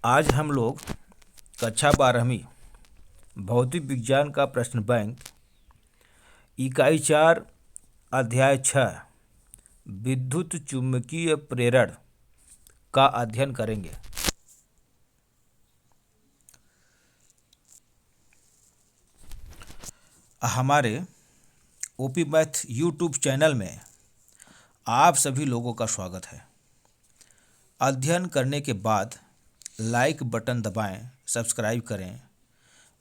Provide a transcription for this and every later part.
आज हम लोग कक्षा 12वीं भौतिक विज्ञान का प्रश्न बैंक इकाई 4 अध्याय 6 विद्युत चुम्बकीय प्रेरण का अध्ययन करेंगे। हमारे ओपी मैथ यूट्यूब चैनल में आप सभी लोगों का स्वागत है। अध्ययन करने के बाद लाइक बटन दबाएं, सब्सक्राइब करें,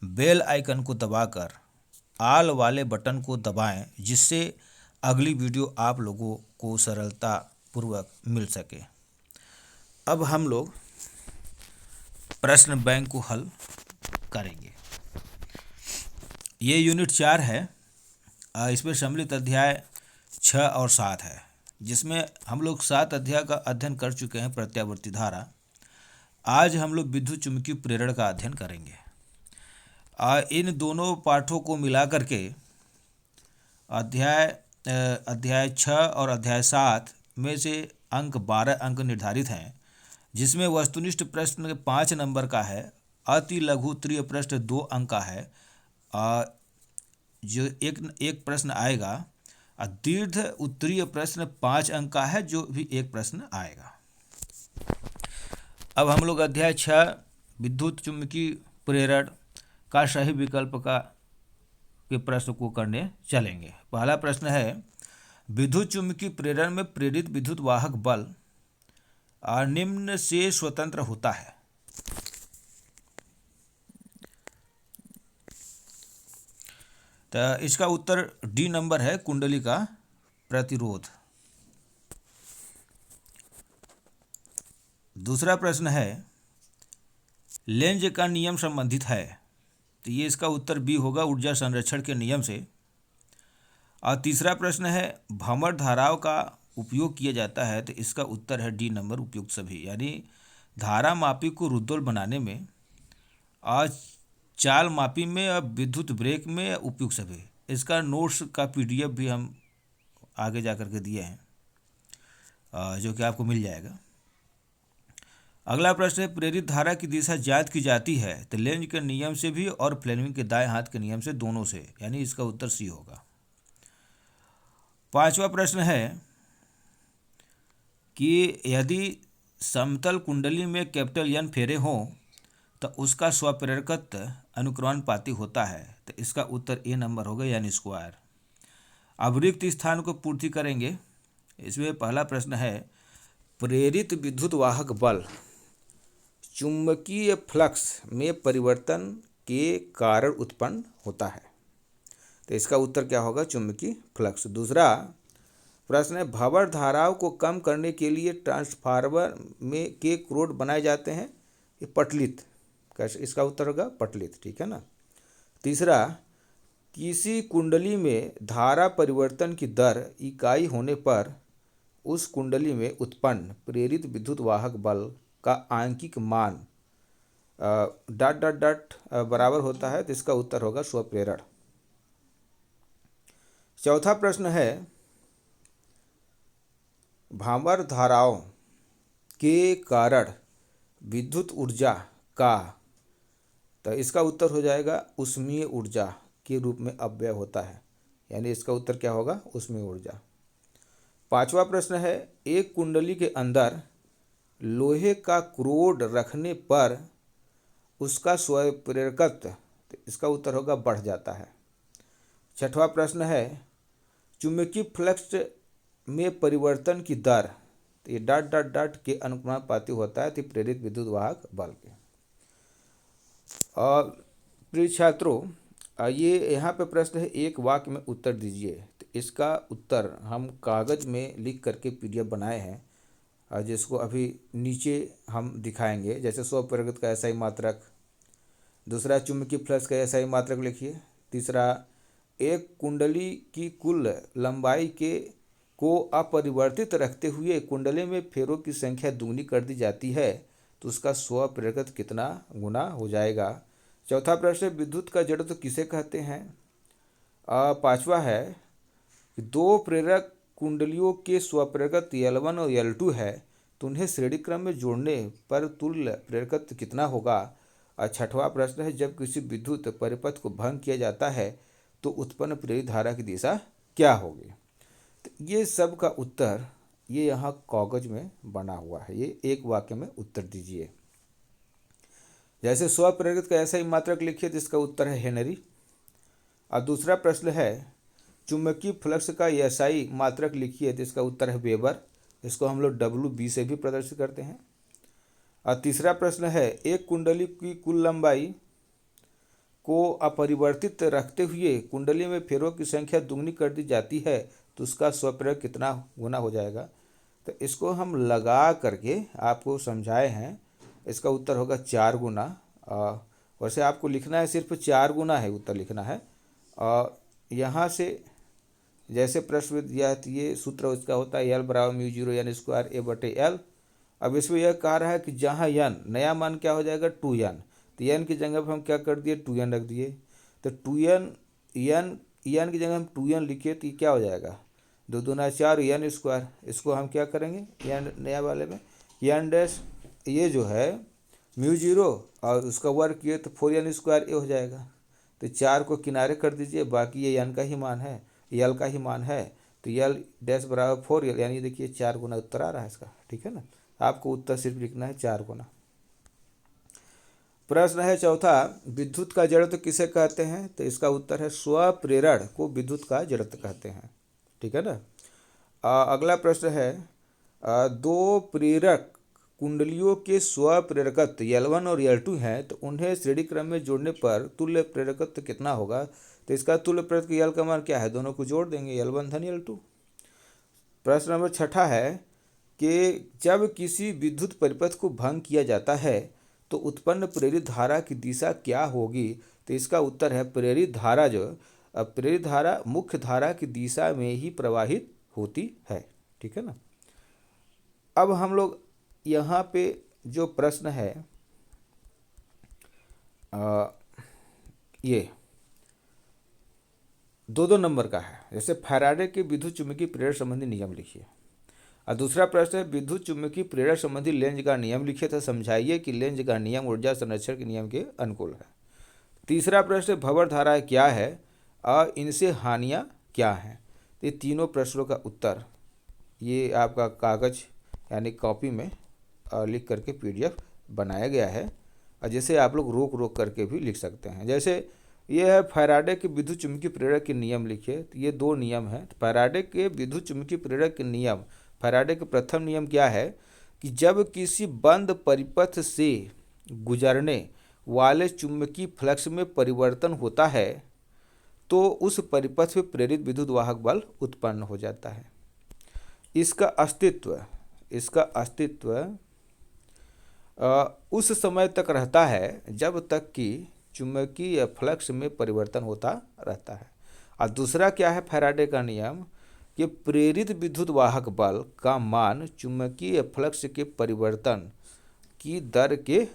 बेल आइकन को दबाकर ऑल वाले बटन को दबाएं, जिससे अगली वीडियो आप लोगों को सरलता पूर्वक मिल सके। अब हम लोग प्रश्न बैंक को हल करेंगे। ये यूनिट 4 है। इसमें सम्मिलित अध्याय 6 और 7 है, जिसमें हम लोग 7 अध्याय का अध्ययन कर चुके हैं, प्रत्यावर्ती धारा। आज हम लोग विद्युत चुम्बकीय प्रेरण का अध्ययन करेंगे। इन दोनों पाठों को मिला करके अध्याय 6 और अध्याय 7 में से 12 अंक निर्धारित हैं, जिसमें वस्तुनिष्ठ प्रश्न 5 नंबर का है, अति लघु उत्तरीय प्रश्न 2 अंक का है, जो एक प्रश्न आएगा, और दीर्घ उत्तरीय प्रश्न 5 अंक का है, जो भी एक प्रश्न आएगा। अब हम लोग अध्याय 6 विद्युत चुम्बकीय प्रेरण का सही विकल्प के प्रश्न को करने चलेंगे। पहला प्रश्न है, विद्युत चुम्बकीय प्रेरण में प्रेरित विद्युत वाहक बल निम्न से स्वतंत्र होता है। तो इसका उत्तर डी नंबर है, कुंडली का प्रतिरोध। दूसरा प्रश्न है, लेंज का नियम संबंधित है। तो ये इसका उत्तर बी होगा, ऊर्जा संरक्षण के नियम से। और तीसरा प्रश्न है, भ्रमण धाराओं का उपयोग किया जाता है। तो इसका उत्तर है डी नंबर, उपयुक्त सभी। यानी धारा मापी को रुद्धोल बनाने में, और चाल मापी में, और विद्युत ब्रेक में उपयुक्त सभी। इसका नोट्स का पीडीएफ भी हम आगे जा कर के दिए हैं, जो कि आपको मिल जाएगा। अगला प्रश्न है, प्रेरित धारा की दिशा ज्ञात की जाती है। तो लेंज के नियम से भी और फ्लेमिंग के दाएं हाथ के नियम से, दोनों से। यानी इसका उत्तर सी होगा। पांचवा प्रश्न है कि यदि समतल कुंडली में कैपिटल N फेरे हों तो उसका स्वप्रेरकत्व अनुक्रमानुपाती होता है। तो इसका उत्तर ए नंबर होगा, यानी स्क्वायर। अब रिक्त स्थान को पूर्ति करेंगे। इसमें पहला प्रश्न है, प्रेरित विद्युत वाहक बल चुंबकीय फ्लक्स में परिवर्तन के कारण उत्पन्न होता है। तो इसका उत्तर क्या होगा, चुंबकीय फ्लक्स। दूसरा प्रश्न है, भंवर धाराओं को कम करने के लिए ट्रांसफार्मर में के क्रोड बनाए जाते हैं। ये पटलित, इसका उत्तर होगा पटलित, ठीक है ना। तीसरा, किसी कुंडली में धारा परिवर्तन की दर इकाई होने पर उस कुंडली में उत्पन्न प्रेरित विद्युत वाहक बल का आंकिक मान ... बराबर होता है। तो इसका उत्तर होगा स्वप्रेरण। चौथा प्रश्न है, भंवर धाराओं के कारण विद्युत ऊर्जा का... तो इसका उत्तर हो जाएगा ऊष्मीय ऊर्जा के रूप में अपव्यय होता है। यानी इसका उत्तर क्या होगा, ऊष्मीय ऊर्जा। पांचवा प्रश्न है, एक कुंडली के अंदर लोहे का क्रोड रखने पर उसका स्वप्रेरकत्व... तो इसका उत्तर होगा बढ़ जाता है। छठवां प्रश्न है, चुंबकीय फ्लक्स में परिवर्तन की दर... तो ये ... के अनुक्रमानुपाती होता है। तो प्रेरित विद्युत वाहक बल के। और प्रिय छात्रों, ये यहाँ पे प्रश्न है, एक वाक्य में उत्तर दीजिए। तो इसका उत्तर हम कागज़ में लिख करके पीडीएफ बनाए हैं, जिसको अभी नीचे हम दिखाएंगे। जैसे स्वप्रेरकत्व का एसआई मात्रक। दूसरा, चुंबकीय फ्लक्स का एसआई मात्रक लिखिए। तीसरा, एक कुंडली की कुल लंबाई को अपरिवर्तित रखते हुए कुंडली में फेरों की संख्या दुगनी कर दी जाती है, तो उसका स्वप्रेरकत्व कितना गुना हो जाएगा। चौथा प्रश्न, विद्युत का जड़त्व किसे कहते हैं। पांचवा है कि दो प्रेरक कुंडलियों के स्वप्रेरकत्व L1 और L2 है, तो उन्हें श्रेणी क्रम में जोड़ने पर तुल्य प्रेरकत्व कितना होगा। और छठवां प्रश्न है, जब किसी विद्युत परिपथ को भंग किया जाता है तो उत्पन्न प्रेरित धारा की दिशा क्या होगी। तो ये सब का उत्तर ये यहाँ कागज में बना हुआ है, ये एक वाक्य में उत्तर दीजिए। जैसे स्वप्रेरित का ऐसा ही मात्रक लिखिए, जिसका उत्तर है हेनरी। और दूसरा प्रश्न है, चुंबकीय फ्लक्स का एसआई मात्रक लिखिए, जिसका उत्तर है वेबर। इसको हम लोग WB से भी प्रदर्शित करते हैं। और तीसरा प्रश्न है, एक कुंडली की कुल लंबाई को अपरिवर्तित रखते हुए कुंडली में फेरों की संख्या दुगनी कर दी जाती है तो उसका स्वप्रेरक कितना गुना हो जाएगा। तो इसको हम लगा करके आपको समझाए हैं, इसका उत्तर होगा 4 गुना। वैसे आपको लिखना है, सिर्फ 4 गुना है उत्तर लिखना है। और यहाँ से जैसे प्रश्न दिया है तो ये सूत्र इसका होता है L बराबर म्यू 0 N स्क्वायर A/L। अब इसमें यह कह रहा है कि जहाँ N नया मान क्या हो जाएगा 2N, तो N की जगह पर हम क्या कर दिए 2N रख दिए। तो 2N N की जगह हम 2N लिखिए तो ये क्या हो जाएगा 2 दूना 4 N स्क्वायर। इसको हम क्या करेंगे N नया वाले में N डैश ये जो है म्यू 0 और उसका वर्ग किए तो 4N स्क्वायर ये हो जाएगा। तो 4 को किनारे कर दीजिए, बाकी ये N का ही मान है, L का ही मान है। तो L डैश बराबर 4L, यानी देखिए 4 गुना उत्तर आ रहा है इसका। ठीक है ना, आपको उत्तर सिर्फ लिखना है 4 गुना। प्रश्न है चौथा, विद्युत का जड़त्व किसे कहते हैं। तो इसका उत्तर है स्वप्रेरण को विद्युत का जड़त्व कहते हैं। ठीक है ना। अगला प्रश्न है, दो प्रेरक कुंडलियों के स्वप्रेरकत्व L1 और L2 हैं, तो उन्हें श्रेणी क्रम में जोड़ने पर तुल्य प्रेरकत्व कितना होगा। तो इसका तुल्य प्रेरकत्व L का मान क्या है, दोनों को जोड़ देंगे L1 धन L2। प्रश्न नंबर छठा है कि जब किसी विद्युत परिपथ को भंग किया जाता है तो उत्पन्न प्रेरित धारा की दिशा क्या होगी। तो इसका उत्तर है प्रेरित धारा मुख्य धारा की दिशा में ही प्रवाहित होती है। ठीक है ना। अब हम लोग यहाँ पे जो प्रश्न है ये 2-2 नंबर का है। जैसे फैराडे के विद्युत चुम्बकीय प्रेरण संबंधी नियम लिखिए। और दूसरा प्रश्न है, विद्युत चुम्बकीय प्रेरण संबंधी लेंज का नियम लिखिए तो समझाइए कि लेंज का नियम ऊर्जा संरक्षण के नियम के अनुकूल है। तीसरा प्रश्न, भंवर धारा क्या है और इनसे हानियाँ क्या हैं। ये तीनों प्रश्नों का उत्तर ये आपका कागज यानी कॉपी में लिख करके PDF बनाया गया है। और जैसे आप लोग रोक रोक करके भी लिख सकते हैं। जैसे ये है फैराडे के विद्युत चुम्बकीय प्रेरक के नियम लिखिए। तो ये 2 नियम हैं। फैराडे के विद्युत चुम्बकीय प्रेरक के नियम, फैराडे का प्रथम नियम क्या है कि जब किसी बंद परिपथ से गुजरने वाले चुम्बकीय फ्लक्स में परिवर्तन होता है तो उस परिपथ में प्रेरित विद्युत वाहक बल उत्पन्न हो जाता है। इसका अस्तित्व उस समय तक रहता है जब तक कि चुंबकीय फ्लक्स में परिवर्तन होता रहता है। और दूसरा क्या है फैराडे का नियम कि प्रेरित विद्युत वाहक बल का मान चुंबकीय फ्लक्स के परिवर्तन की दर के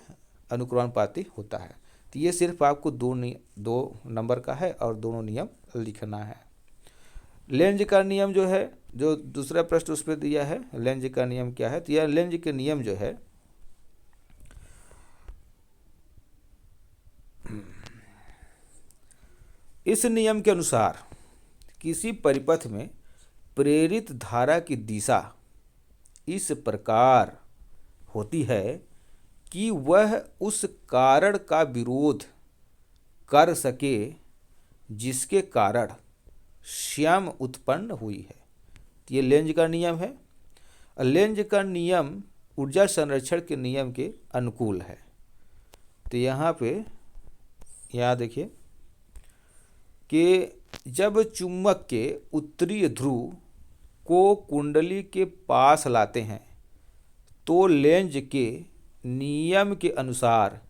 अनुक्रमानुपाती होता है। तो ये सिर्फ आपको 2 नंबर का है और दोनों नियम लिखना है। लेंज का नियम जो है, जो दूसरा प्रश्न उस पर दिया है, लेंज का नियम क्या है। तो यह लेंज के नियम जो है इस नियम के अनुसार किसी परिपथ में प्रेरित धारा की दिशा इस प्रकार होती है कि वह उस कारण का विरोध कर सके जिसके कारण स्वयं उत्पन्न हुई है। ये लेंज का नियम है। लेंज का नियम ऊर्जा संरक्षण के नियम के अनुकूल है। तो यहाँ देखिए कि जब चुंबक के उत्तरी ध्रुव को कुंडली के पास लाते हैं तो लेंज के नियम के अनुसार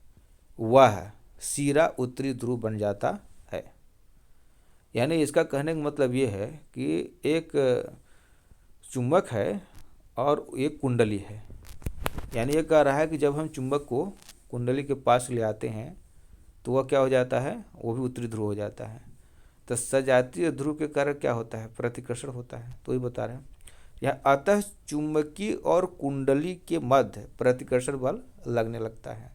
वह सिरा उत्तरी ध्रुव बन जाता है। यानी इसका कहने का मतलब ये है कि एक चुंबक है और एक कुंडली है। यानी ये कह रहा है कि जब हम चुंबक को कुंडली के पास ले आते हैं तो वह क्या हो जाता है, वो भी उत्तरी ध्रुव हो जाता है। तो सजातीय ध्रुव के कारण क्या होता है, प्रतिकर्षण होता है। तो ये बता रहे हैं। यह अतः चुंबकीय और कुंडली के मध्य प्रतिकर्षण बल लगने लगता है।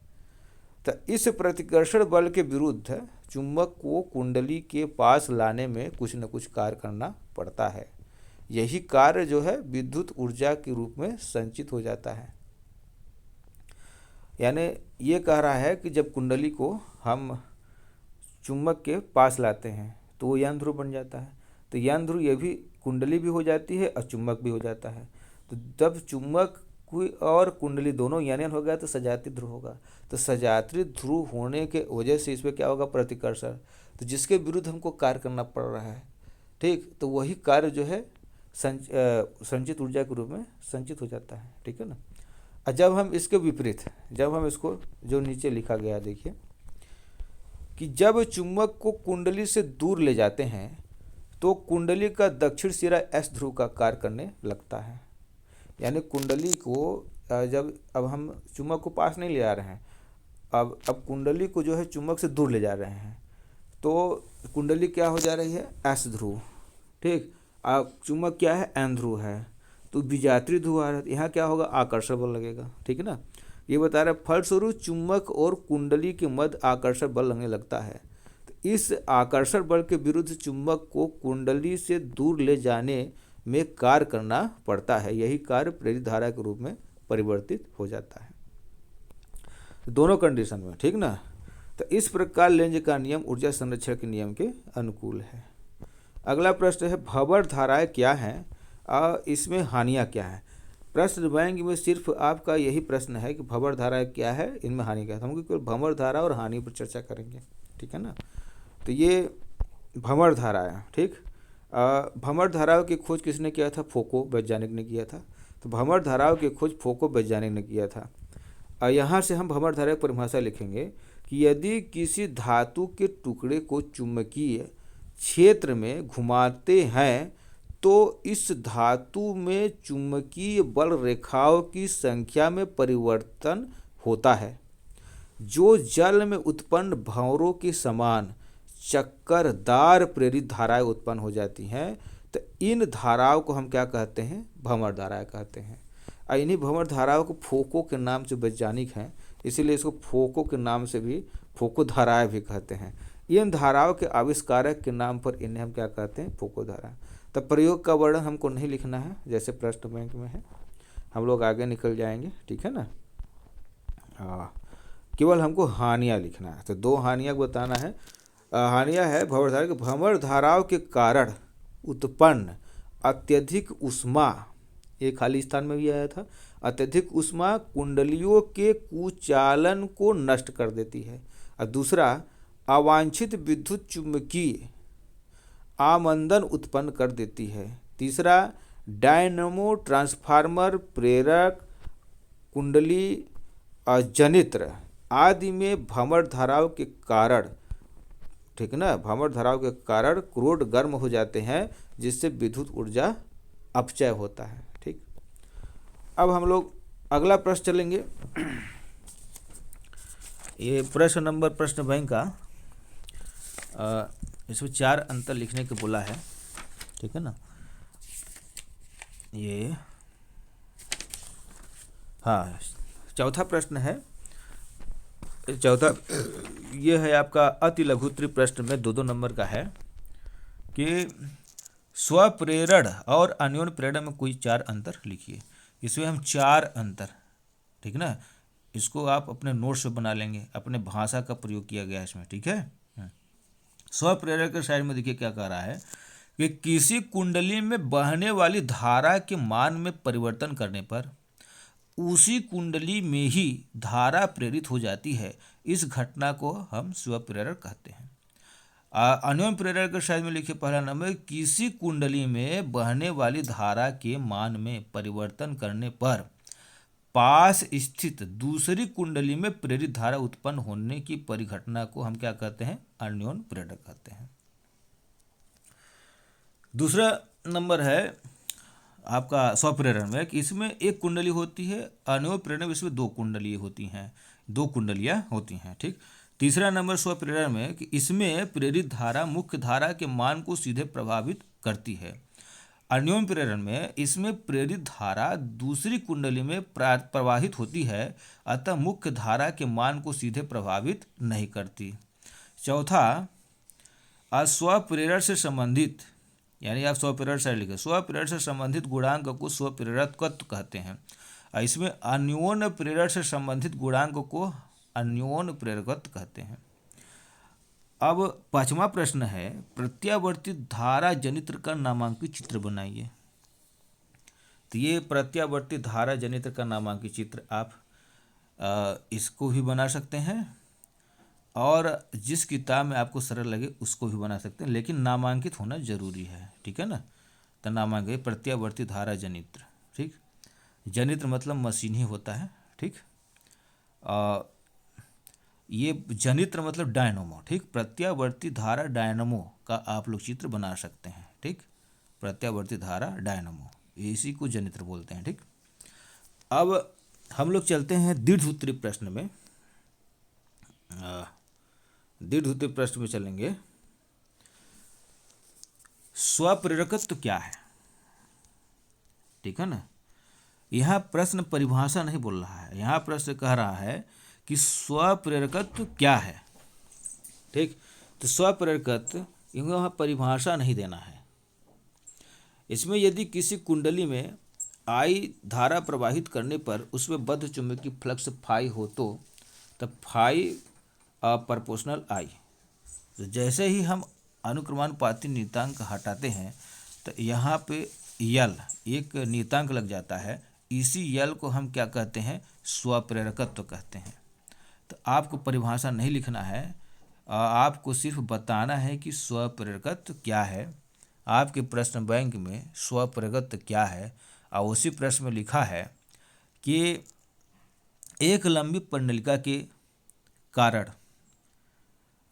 तो इस प्रतिकर्षण बल के विरुद्ध चुंबक को कुंडली के पास लाने में कुछ न कुछ कार्य करना पड़ता है। यही कार्य जो है विद्युत ऊर्जा के रूप में संचित हो जाता है। यानी ये कह रहा है कि जब कुंडली को हम चुंबक के पास लाते हैं तो वो यन ध्रुव बन जाता है। तो यन ध्रुव ये भी कुंडली भी हो जाती है और चुंबक भी हो जाता है। तो जब चुंबक कोई और कुंडली दोनों यन हो गया तो सजाती ध्रुव होगा। तो सजाती ध्रुव होने के वजह से इसमें क्या होगा, प्रतिकर्षण, तो जिसके विरुद्ध हमको कार्य करना पड़ रहा है। ठीक, तो वही कार्य जो है संचित ऊर्जा के रूप में संचित हो जाता है। ठीक है ना। और जब हम इसके विपरीत, जब हम इसको जो नीचे लिखा गया देखिए कि जब चुंबक को कुंडली से दूर ले जाते हैं तो कुंडली का दक्षिण सिरा एस ध्रुव का कार्य करने लगता है। यानी कुंडली को जब अब हम चुंबक को पास नहीं ले जा रहे हैं, अब कुंडली को जो है चुंबक से दूर ले जा रहे हैं तो कुंडली क्या हो जा रही है, एस ध्रुव। ठीक, अब चुंबक क्या है, एन ध्रुव है। तो विजातीय ध्रुव आ रहा है, यहाँ क्या होगा, आकर्षण बल लगेगा। ठीक है ना। ये बता रहा है फलस्वरूप चुंबक और कुंडली के मध्य आकर्षण बल लगने लगता है। तो इस आकर्षण बल के विरुद्ध चुंबक को कुंडली से दूर ले जाने में कार्य करना पड़ता है। यही कार्य प्रेरित धारा के रूप में परिवर्तित हो जाता है। दोनों कंडीशन में, ठीक ना। तो इस प्रकार लेंज का नियम ऊर्जा संरक्षण के नियम के अनुकूल है। अगला प्रश्न है भंवर धाराएं क्या हैं और इसमें हानियां क्या हैं। प्रश्न बैंक में सिर्फ आपका यही प्रश्न है कि भंवर धारा क्या है, इनमें हानि क्या है। हम केवल भंवर धारा और हानि पर चर्चा करेंगे। ठीक है ना। तो ये भंवर धारा है। ठीक, भंवर धाराओं की खोज किसने किया था, फोको वैज्ञानिक ने किया था। तो भंवर धाराओं की खोज फोको वैज्ञानिक ने किया था। यहाँ से हम भंवर धारा की परिभाषा लिखेंगे कि यदि किसी धातु के टुकड़े को चुंबकीय क्षेत्र में घुमाते हैं तो इस धातु में चुंबकीय बल रेखाओं की संख्या में परिवर्तन होता है जो जल में उत्पन्न भंवरों के समान चक्करदार प्रेरित धाराएं उत्पन्न हो जाती हैं। तो इन धाराओं को हम क्या कहते हैं, भंवर धाराएं कहते हैं। और इन्हीं भंवर धाराओं को फोको के नाम से वैज्ञानिक हैं, इसीलिए इसको फोको के नाम से भी फोको धाराएं भी कहते हैं। इन धाराओं के आविष्कारक के नाम पर इन्हें हम क्या कहते हैं, फोको धारा। तो प्रयोग का वर्णन हमको नहीं लिखना है जैसे प्रश्न बैंक में है, हम लोग आगे निकल जाएंगे। ठीक है ना। हाँ, केवल हमको हानियाँ लिखना है। तो दो हानियाँ बताना है। हानियाँ है भंवर धारा के भंवर धाराओं के कारण उत्पन्न अत्यधिक ऊष्मा, ये खाली स्थान में भी आया था, अत्यधिक ऊष्मा कुंडलियों के कुचालन को नष्ट कर देती है। और दूसरा अवांछित विद्युत चुंबकीय आमंदन उत्पन्न कर देती है। तीसरा डायनमो ट्रांसफार्मर प्रेरक कुंडली जनित्र आदि में भंवर धाराओं के कारण, ठीक है ना, भंवर धाराओं के कारण क्रोड गर्म हो जाते हैं जिससे विद्युत ऊर्जा अपचय होता है। ठीक, अब हम लोग अगला प्रश्न चलेंगे। ये प्रश्न नंबर प्रश्न बैंक का इसमें 4 अंतर लिखने के बोला है। ठीक है ना। ये हाँ, चौथा प्रश्न है। चौथा ये है आपका अति लघुत्तरी प्रश्न में 2-2 नंबर का है कि स्वप्रेरण और अन्योन्य प्रेरण में कोई 4 अंतर लिखिए। इसमें हम 4 अंतर, ठीक ना, इसको आप अपने नोट्स में बना लेंगे, अपने भाषा का प्रयोग किया गया है इसमें। ठीक है। स्वप्रेरण के साइड में देखिए क्या कह रहा है कि किसी कुंडली में बहने वाली धारा के मान में परिवर्तन करने पर उसी कुंडली में ही धारा प्रेरित हो जाती है। इस घटना को हम स्वप्रेरण कहते हैं। अन्योन्य प्रेरण के साइड में लिखिए पहला नंबर, किसी कुंडली में बहने वाली धारा के मान में परिवर्तन करने पर पास स्थित दूसरी कुंडली में प्रेरित धारा उत्पन्न होने की परिघटना को हम क्या कहते हैं, अन्योन्य प्रेरण कहते हैं। दूसरा नंबर है आपका स्वप्रेरण में कि इसमें एक कुंडली होती है, अन्योन्य प्रेरण में इसमें 2 कुंडली होती हैं, 2 कुंडलियां होती हैं। ठीक। तीसरा नंबर स्वप्रेरण में कि इसमें प्रेरित धारा मुख्य धारा के मान को सीधे प्रभावित करती है। अन्योन्य प्रेरण में इसमें प्रेरित धारा दूसरी कुंडली में प्रवाहित होती है, अतः मुख्य धारा के मान को सीधे प्रभावित नहीं करती। चौथा, स्वप्रेरण से संबंधित, यानी आप स्वप्रेरण से लिखे, स्वप्रेरण से संबंधित गुणांक को स्वप्रेरकत्व कहते हैं। इसमें अन्योन्य प्रेरण से संबंधित गुणांक को अन्योन्य प्रेरकत्व कहते हैं। अब पांचवा प्रश्न है, प्रत्यावर्ती धारा जनित्र का नामांकित चित्र बनाइए। तो ये प्रत्यावर्ती धारा जनित्र का नामांकित चित्र आप इसको भी बना सकते हैं और जिस किताब में आपको सरल लगे उसको भी बना सकते हैं, लेकिन नामांकित होना जरूरी है, ठीक है ना। तो नामांकित प्रत्यावर्ती धारा जनित्र, ठीक। जनित्र मतलब मशीन ही होता है, ठीक। ये जनित्र मतलब डायनमो, ठीक। प्रत्यावर्ती धारा डायनमो का आप लोग चित्र बना सकते हैं, ठीक। प्रत्यावर्ती धारा डायनमो, इसी को जनित्र बोलते हैं, ठीक। अब हम लोग चलते हैं दीर्घसूत्री प्रश्न में। दीर्घसूत्री प्रश्न में चलेंगे। स्वप्रेरकत्व क्या है, ठीक है ना। यहाँ प्रश्न परिभाषा नहीं बोल रहा है, यहाँ प्रश्न कह रहा है कि स्वप्रेरकत्व क्या है, ठीक। तो स्वप्रेरकत्व यहाँ परिभाषा नहीं देना है। इसमें यदि किसी कुंडली में आई धारा प्रवाहित करने पर उसमें बद्ध चुंबकीय फ्लक्स फाई हो तो तब फाई प्रोपोर्शनल आई। तो जैसे ही हम अनुक्रमानुपाती नियतांक हटाते हैं तो यहाँ पे यल एक नियतांक लग जाता है। इसी यल को हम क्या कहते हैं, स्वप्रेरकत्व कहते हैं। तो आपको परिभाषा नहीं लिखना है, आपको सिर्फ बताना है कि स्वप्रेरकत्व क्या है। आपके प्रश्न बैंक में स्वप्रेरकत्व क्या है, और उसी प्रश्न में लिखा है कि एक लंबी प्रणालिका के कारण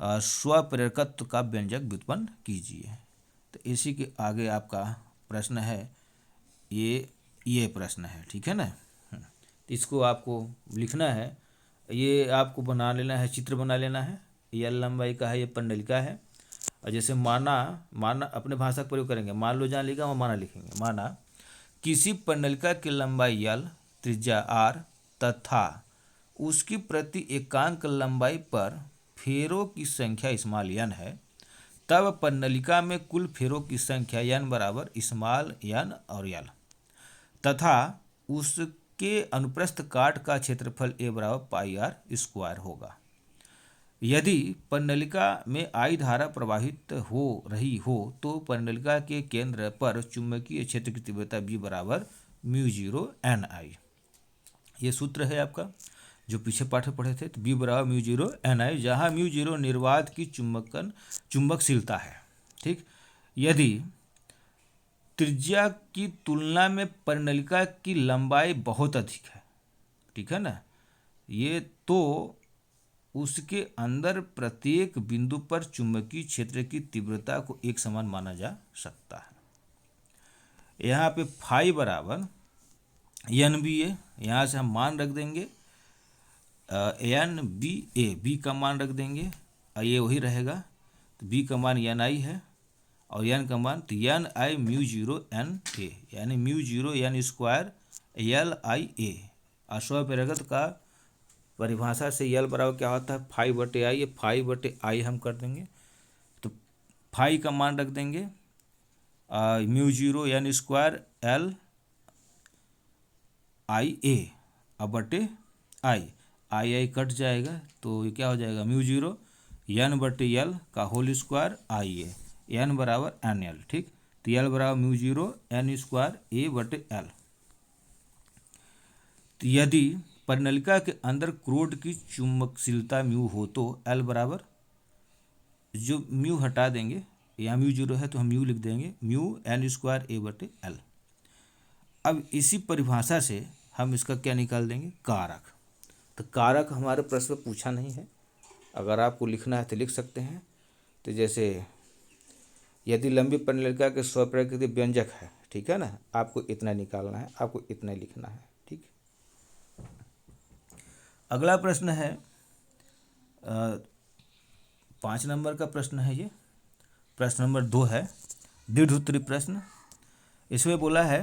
स्वप्रेरकत्व का व्यंजक व्युत्पन्न कीजिए। तो इसी के आगे आपका प्रश्न है, ये प्रश्न है, ठीक है ना। इसको आपको लिखना है, ये आपको बना लेना है, चित्र बना लेना है। यल लंबाई का है, ये प्रणालिका है। और जैसे माना अपने भाषा का प्रयोग करेंगे, मान लो जहाँ लिखा वहाँ माना लिखेंगे। माना किसी प्रणालिका की लंबाई यल, त्रिज्या आर तथा उसकी प्रति एकांक लंबाई पर फेरों की संख्या स्मॉल एन है, तब प्रणालिका में कुल फेरों की संख्या एन बराबर स्मॉल एन और यल तथा उसके अनुप्रस्थ काट का क्षेत्रफल ए बराबर पाई आर स्क्वायर होगा। यदि प्रणालिका में आई धारा प्रवाहित हो रही हो तो प्रणालिका के केंद्र पर चुंबकीय क्षेत्र की तीव्रता बी बराबर μ0 ni। ये सूत्र है आपका जो पीछे पाठ में पढ़े थे। तो बी बराबर μ0 ni, जहाँ μ0 निर्वात की चुंबकशीलता है, ठीक। यदि त्रिज्या की तुलना में प्रणालिका की लंबाई बहुत अधिक है, ठीक है ना, ये तो उसके अंदर प्रत्येक बिंदु पर चुंबकीय क्षेत्र की तीव्रता को एक समान माना जा सकता है। यहाँ पे फाई बराबर एन बी ए, यहाँ से हम मान रख देंगे एन बी ए, बी का मान रख देंगे और ये वही रहेगा। तो बी का मान एन आई है और एन का मान तो एन आई μ0 एन ए, यानी μ0 एन स्क्वायर एल आई ए। स्वप्रेरकत्व का परिभाषा से यल बराबर क्या होता है, फाई बटे आई। ये फाई बटे आई हम कर देंगे, तो फाई का मान रख देंगे μ0 एन स्क्वायर एल आई ए अब बटे आई, आई कट जाएगा तो ये क्या हो जाएगा μ0 एन बटे एल का होल स्क्वायर आई ए, एन बराबर एन एल, ठीक। तो एल बराबर μ0 एन स्क्वायर ए बटे एल। तो यदि प्रणालिका के अंदर क्रोड की चुंबकशीलता म्यू हो तो एल बराबर, जो म्यू हटा देंगे, यहाँ μ0 है तो हम म्यू लिख देंगे म्यू एन स्क्वायर ए बटे एल। अब इसी परिभाषा से हम इसका क्या निकाल देंगे, कारक। तो कारक हमारे प्रश्न में पूछा नहीं है, अगर आपको लिखना है तो लिख सकते हैं। तो जैसे यदि लंबी प्रणालिका के स्वप्रेरकीय व्यंजक है, ठीक है ना, आपको इतना निकालना है, आपको इतना लिखना है, ठीक। अगला प्रश्न है 5 नंबर का प्रश्न है। ये प्रश्न नंबर 2 है, दीर्घसूत्री प्रश्न। इसमें बोला है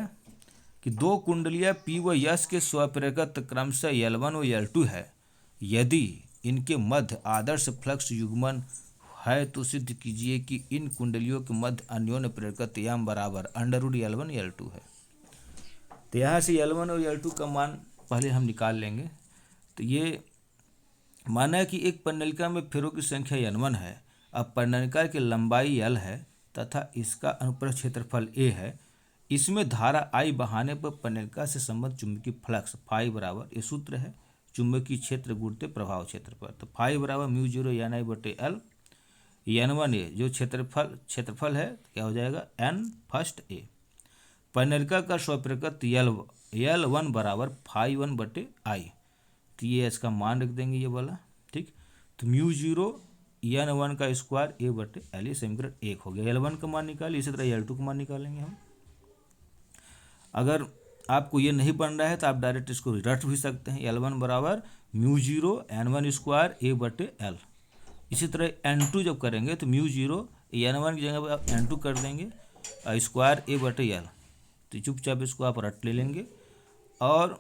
कि दो कुंडलियां P व S के स्वप्रेरकत्व क्रमशः L1 व L2 है। यदि इनके मध्य आदर्श फ्लक्स युग्मन है तो सिद्ध कीजिए कि इन कुंडलियों के मध्य अन्योन्य प्रेरकत्व M बराबर √L1 L2 है। तो यहाँ से L1 और L2 का मान पहले हम निकाल लेंगे। तो ये माना है कि एक परिनलिका में फेरों की संख्या N1 है। अब परिनलिका की लंबाई L है तथा इसका अनुप्रस्थ क्षेत्रफल A है। इसमें धारा I बहाने पर परिनलिका से संबंध चुंबकीय फ्लक्स फाई बराबर, ये सूत्र है, चुंबकीय क्षेत्र गुणित प्रभाव क्षेत्र पर। तो फाई बराबर μ0 Ni/L। N1 A जो क्षेत्रफल है क्या हो जाएगा N फर्स्ट A। परिनलिका का स्वप्रेरकत्व L1 बराबर φ1/I। तो ये इसका मान रख देंगे ये वाला, ठीक। तो μ0 N1 का स्क्वायर A/L, ये समीकरण 1 हो गया। L1 का मान निकालिए, इसी तरह L2 का मान निकालेंगे हम। अगर आपको ये नहीं बन रहा है तो आप डायरेक्ट इसको रट भी सकते हैं। L1 बराबर μ0 N1 स्क्वायर A/L। इसी तरह N2 जब करेंगे तो μ0 N1 की जगह पर आप N2 कर देंगे स्क्वायर A/L। तो चुपचाप इसको आप रट ले लेंगे। और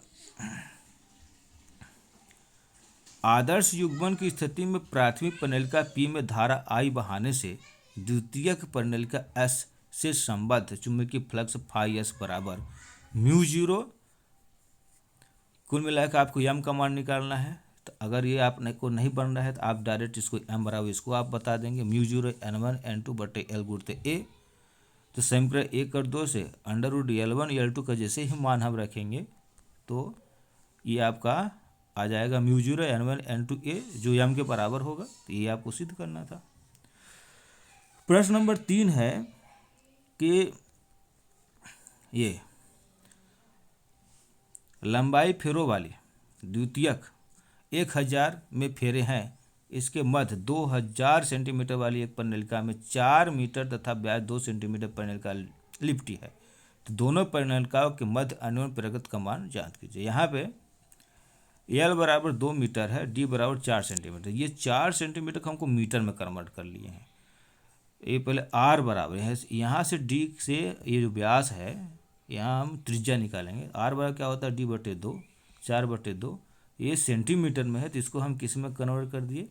आदर्श युग्मन की स्थिति में प्राथमिक परिनलिका P में धारा I बहाने से द्वितीयक परिनलिका S से संबद्ध चुंबकीय फ्लक्स φS बराबर μ0, कुल मिलाकर आपको M का मान निकालना है। तो अगर ये आपने को नहीं बन रहा है तो आप डायरेक्ट इसको M बराबर इसको आप बता देंगे μ0 N1 N2/L गुणित A। तो समीकरण 1 और 2 से √L1 L2 का जैसे ही मान हम रखेंगे तो ये आपका आ जाएगा μ0 N1 N2 A जो M के बराबर होगा। तो ये आपको सिद्ध करना था। प्रश्न नंबर 3 है कि ये लंबाई फेरों वाली द्वितीयक 1000 में फेरे हैं। इसके मध्य 2000 सेंटीमीटर वाली एक परिनलिका में 4 मीटर तथा व्यास 2 सेंटीमीटर परिनलिका लिपटी है। तो दोनों परिनलिकाओं के मध्य अन्योन्य प्रेरकत्व का मान ज्ञात कीजिए। यहाँ पे L बराबर 2 मीटर है, D बराबर 4 सेंटीमीटर। ये 4 सेंटीमीटर को हमको मीटर में कन्वर्ट कर लिए हैं। ये पहले R बराबर है, यहाँ से D से ये जो व्यास है यहाँ हम त्रिज्या निकालेंगे। R बराबर क्या होता है D/2, 4/2। ये सेंटीमीटर में है तो इसको हम किस में कन्वर्ट कर दिए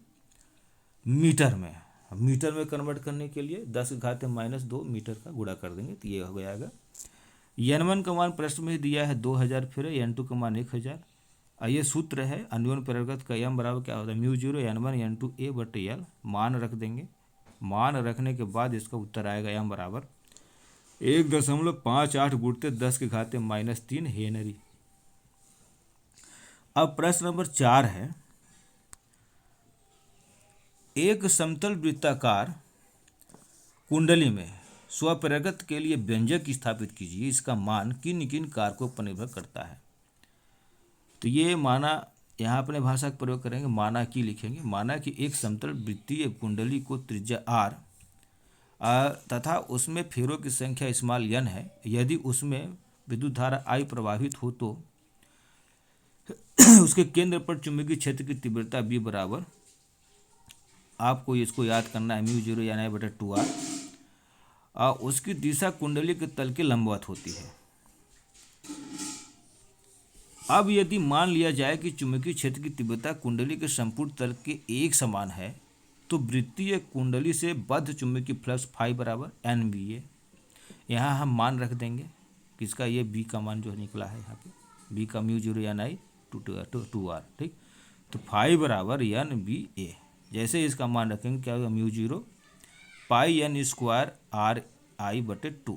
मीटर में। मीटर में कन्वर्ट करने के लिए 10⁻² मीटर का गुणा कर देंगे तो ये हो जाएगा। N1 का मान प्रश्न में दिया है 2000 फेरे, N2 का मान 1000। ये सूत्र है अन्योन्य प्रेरकत्व का M बराबर क्या होता है μ0 N1 N2 A/L। मान रख देंगे। मान रखने के बाद इसका उत्तर आएगा M बराबर 1.58 गुणित 10⁻³ हेनरी। अब प्रश्न नंबर 4 है, एक समतल वृत्ताकार कुंडली में स्वप्रेरकत्व के लिए व्यंजक स्थापित कीजिए। इसका मान किन किन कारकों पर निर्भर करता है। तो ये माना यहाँ अपने भाषा का प्रयोग करेंगे, माना कि लिखेंगे। माना कि एक समतल वृत्तीय कुंडली को त्रिज्या R तथा उसमें फेरों की संख्या n है। यदि उसमें विद्युत धारा I प्रवाहित हो तो उसके केंद्र पर चुंबकीय क्षेत्र की तीव्रता B बराबर, आपको इसको याद करना है μ0 Ni/2R। उसकी दिशा कुंडली के तल के लंबवत होती है। अब यदि मान लिया जाए कि चुंबकीय क्षेत्र की तीव्रता कुंडली के संपूर्ण तल के एक समान है तो वृत्तीय कुंडली से बद्ध चुंबकीय फ्लक्स फाई बराबर NBA। यहाँ हम मान रख देंगे किसका, ये B का मान जो निकला है यहाँ पे B का μ0 Ni/2R, ठीक। तो फाई बराबर NBA। जैसे इसका मान रखेंगे क्या होगा μ0 πN² RI/2।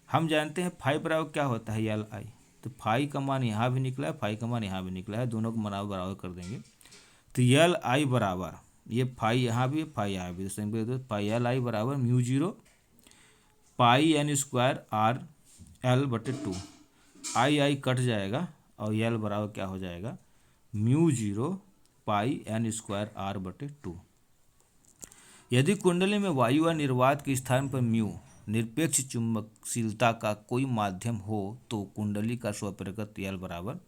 हम जानते हैं फाई बराबर क्या होता है LI। तो फाई का मान यहाँ भी निकला है, फाई का मान यहाँ भी निकला है, दोनों को बराबर कर देंगे। तो LI बराबर ये फाई यहाँ भी है, फाई यहाँ भी, तो पाई LI बराबर μ0 πN² RL/2। I कट जाएगा और L बराबर क्या हो जाएगा μ0 πN² R/2। यदि कुंडली में वायु व निर्वात के स्थान पर म्यू निरपेक्ष चुंबकशीलता का कोई माध्यम हो तो कुंडली का स्वप्रेरकत्व L बराबर,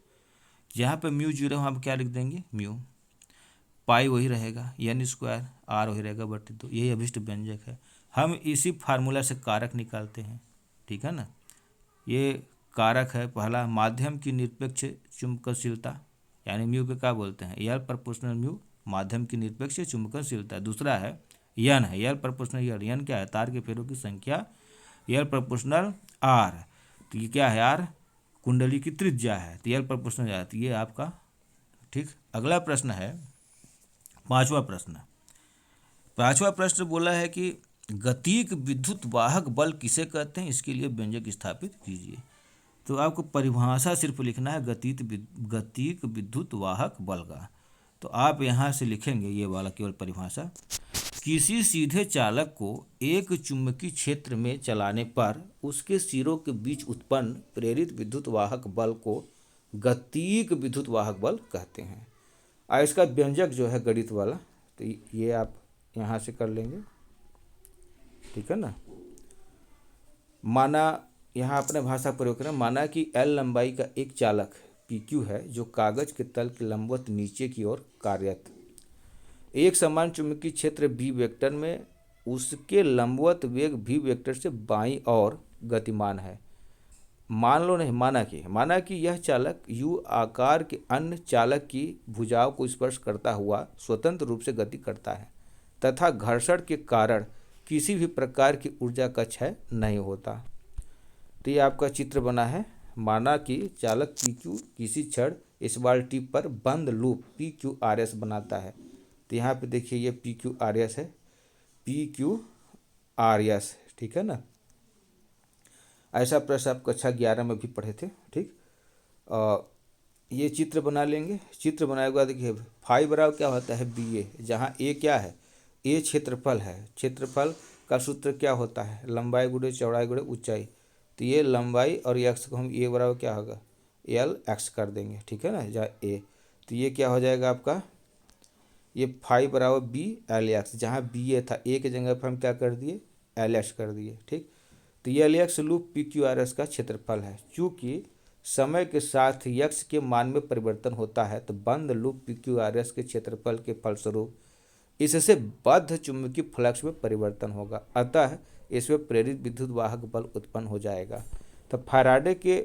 यहाँ पे μ0 हम क्या लिख देंगे म्यू, पाई वही रहेगा, N² R वही रहेगा /2। यही अभिष्ट व्यंजक है। हम इसी फार्मूला से कारक निकालते हैं, ठीक है ना। ये कारक है पहला, माध्यम की निरपेक्ष चुंबकशीलता, यानी म्यू के क्या बोलते हैं, एल प्रोपोर्शनल म्यू, माध्यम की निरपेक्ष चुंबकशीलता। दूसरा है यन है, एल प्रोपोर्शनल यल, यन क्या है, तार के फेरों की संख्या, एल प्रोपोर्शनल आर, तो ये क्या है, आर कुंडली की त्रिज्या है, तो एल प्रोपोर्शनल आर, तो ये आपका ठीक। अगला प्रश्न है पांचवा प्रश्न। पांचवा प्रश्न बोला है कि गतिक विद्युत वाहक बल किसे कहते हैं, इसके लिए व्यंजक स्थापित कीजिए। तो आपको परिभाषा सिर्फ लिखना है गतिक विद्युत वाहक बल का। तो आप यहाँ से लिखेंगे ये वाला केवल परिभाषा, किसी सीधे चालक को एक चुंबकीय क्षेत्र में चलाने पर उसके सिरों के बीच उत्पन्न प्रेरित विद्युत वाहक बल को गतिक विद्युत वाहक बल कहते हैं। और इसका व्यंजक जो है गणित वाला, तो ये आप यहाँ से कर लेंगे, ठीक है ना। माना, यहाँ अपने भाषा प्रयोग करें, माना कि एल लंबाई का एक चालक PQ है जो कागज के तल के लंबवत नीचे की ओर कार्यरत, एक समान चुंबकीय क्षेत्र B वेक्टर में उसके लंबवत वेग V वेक्टर से बाईं ओर गतिमान है। माना कि यह चालक U आकार के अन्य चालक की भुजाओं को स्पर्श करता हुआ स्वतंत्र रूप से गति करता है तथा घर्षण के कारण किसी भी प्रकार की ऊर्जा का क्षय नहीं होता। तो ये आपका चित्र बना है। माना कि चालक PQ किसी क्षण इस बाल टिप पर बंद लूप PQRS बनाता है। तो यहाँ पे देखिए ये PQRS है, PQRS, ठीक है ना। ऐसा प्रश्न आप कक्षा 11 में भी पढ़े थे, ठीक। ये चित्र बना लेंगे। चित्र बनाए के बाद देखिए फाई बराबर क्या होता है BA, जहाँ A क्या है, A क्षेत्रफल है। क्षेत्रफल का सूत्र क्या होता है, लंबाई गुणे चौड़ाई गुणे ऊंचाई। तो ये लंबाई और x को हम A बराबर क्या होगा, LX कर देंगे, ठीक है ना, जहाँ A। तो ये क्या हो जाएगा आपका, ये फाई बराबर BLX, जहाँ BA था A की जगह पर हम क्या कर दिए, LX कर दिए, ठीक। तो ये LX लूप PQRS का क्षेत्रफल है। चूँकि समय के साथ x के मान में परिवर्तन होता है तो बंद लूप PQRS के क्षेत्रफल के फलस्वरूप इससे बद्ध चुंबकीय फ्लक्स में परिवर्तन होगा, अतः इसमें प्रेरित विद्युत वाहक बल उत्पन्न हो जाएगा। तो फैराडे के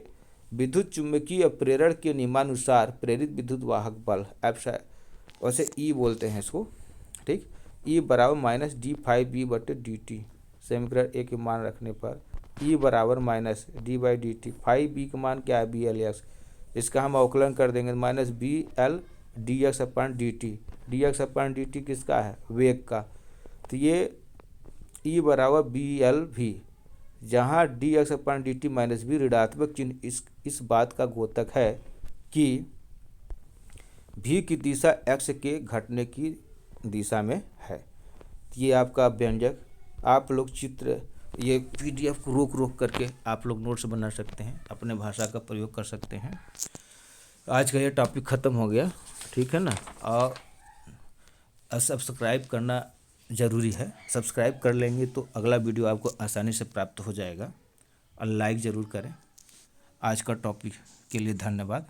विद्युत चुंबकीय प्रेरण के नियमानुसार प्रेरित विद्युत वाहक बल वैसे E बोलते हैं इसको, ठीक। E बराबर माइनस d∅B/dt, समीकरण A के मान रखने पर E बराबर माइनस d/dt, ∅B का मान क्या है BLX, इसका हम अवकलन कर देंगे, माइनस BL dx/dt, dx/dt किसका है, वेग का। तो ये E बराबर BLV, जहाँ dx/dt माइनस B ऋणात्मक चिन्ह इस बात का द्योतक है कि V की दिशा x के घटने की दिशा में है। ये आपका व्यंजक, आप लोग चित्र, ये PDF को रोक करके आप लोग नोट्स बना सकते हैं, अपने भाषा का प्रयोग कर सकते हैं। आज का ये टॉपिक ख़त्म हो गया, ठीक है ना। और सब्सक्राइब करना ज़रूरी है, सब्सक्राइब कर लेंगे तो अगला वीडियो आपको आसानी से प्राप्त हो जाएगा। और लाइक ज़रूर करें। आज का टॉपिक के लिए धन्यवाद।